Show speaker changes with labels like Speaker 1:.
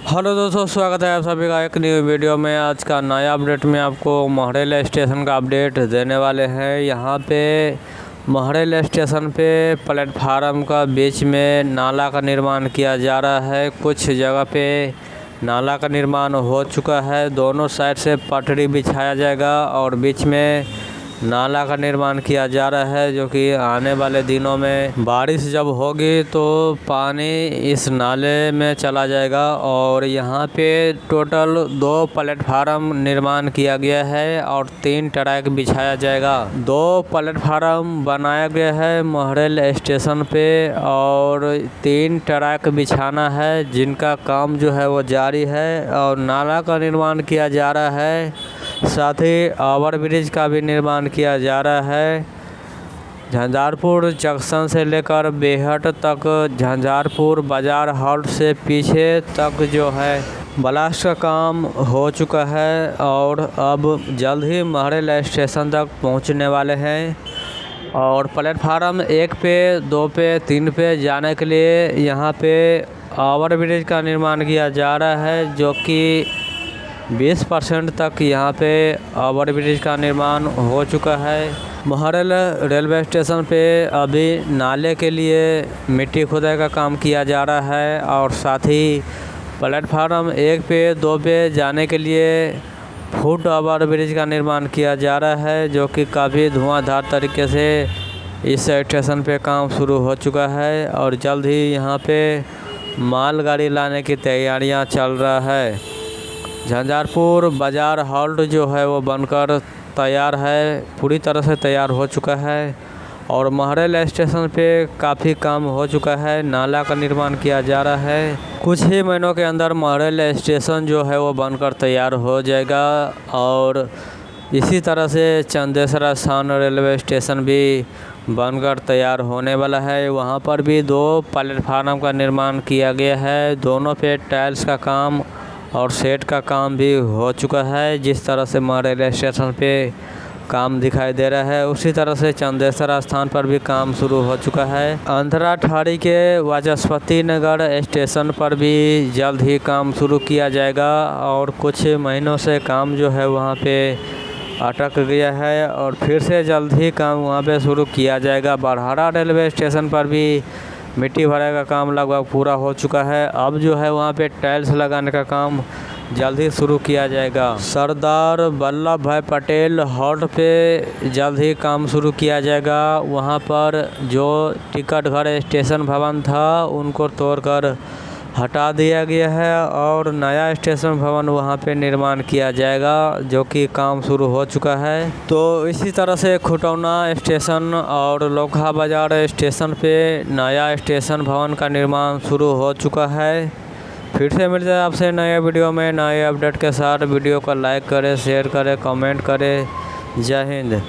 Speaker 1: Hello दोस्तों, स्वागत है आप सभी का एक न्यू वीडियो में। आज का नया अपडेट में आपको महरेल स्टेशन का अपडेट देने वाले हैं। यहाँ पे महरेल स्टेशन पे प्लेटफार्म का बीच में नाला का निर्माण किया जा रहा है। कुछ जगह पे नाला का निर्माण हो चुका है। दोनों साइड से पटरी बिछाया जाएगा और बीच में नाला का निर्माण किया जा रहा है, जो कि आने वाले दिनों में बारिश जब होगी तो पानी इस नाले में चला जाएगा। और यहाँ पे टोटल 2 प्लेटफार्म निर्माण किया गया है और 3 ट्रैक बिछाया जाएगा। 2 प्लेटफार्म बनाया गया है महरेल स्टेशन पे और 3 ट्रैक बिछाना है, जिनका काम जो है वो जारी है। और नाला का निर्माण किया जा रहा है, साथ ही ओवर ब्रिज का भी निर्माण किया जा रहा है। झंझारपुर जंक्शन से लेकर बेहट तक, झंझारपुर बाजार हॉल्ट से पीछे तक जो है ब्लास्ट का काम हो चुका है और अब जल्द ही महरेल स्टेशन तक पहुंचने वाले हैं। और प्लेटफार्म 1 पे, 2 पे, 3 पे जाने के लिए यहाँ पे ओवर ब्रिज का निर्माण किया जा रहा है, जो कि 20% तक यहाँ पे ओवर ब्रिज का निर्माण हो चुका है। महरेल रेलवे स्टेशन पे अभी नाले के लिए मिट्टी खुदाई का काम किया जा रहा है और साथ ही प्लेटफार्म 1 पे, 2 पे जाने के लिए फुट ओवर ब्रिज का निर्माण किया जा रहा है, जो कि काफ़ी धुआंधार तरीके से इस स्टेशन पे काम शुरू हो चुका है। और जल्द ही यहाँ पे मालगाड़ी लाने की तैयारियाँ चल रहा है। झंझारपुर बाजार हॉल्ट जो है वो बनकर तैयार है, पूरी तरह से तैयार हो चुका है। और महरेल स्टेशन पे काफ़ी काम हो चुका है, नाला का निर्माण किया जा रहा है। कुछ ही महीनों के अंदर महरेल स्टेशन जो है वो बनकर तैयार हो जाएगा। और इसी तरह से चंदेसरा स्थान रेलवे स्टेशन भी बनकर तैयार होने वाला है। वहाँ पर भी 2 प्लेटफार्म का निर्माण किया गया है। दोनों पे टाइल्स का काम और सेट का काम भी हो चुका है। जिस तरह से महरेल स्टेशन पे काम दिखाई दे रहा है, उसी तरह से चंदेसरा स्थान पर भी काम शुरू हो चुका है। अंतराठाड़ी के वाचस्पति नगर स्टेशन पर भी जल्द ही काम शुरू किया जाएगा और कुछ महीनों से काम जो है वहाँ पे अटक गया है और फिर से जल्द ही काम वहाँ पे शुरू किया जाएगा। बरहारा रेलवे स्टेशन पर भी मिट्टी भराई का काम लगभग पूरा हो चुका है। अब जो है वहाँ पे टाइल्स लगाने का काम जल्द ही शुरू किया जाएगा। सरदार वल्लभ भाई पटेल हॉल्ट पे जल्द ही काम शुरू किया जाएगा। वहाँ पर जो टिकट घर स्टेशन भवन था उनको तोड़कर हटा दिया गया है और नया स्टेशन भवन वहाँ पे निर्माण किया जाएगा, जो कि काम शुरू हो चुका है। तो इसी तरह से खुटौना स्टेशन और लोकहा बाजार स्टेशन पे नया स्टेशन भवन का निर्माण शुरू हो चुका है। फिर से मिल जाए आपसे नए वीडियो में नए अपडेट के साथ। वीडियो को लाइक करें, शेयर करें, कमेंट करें। जय हिंद।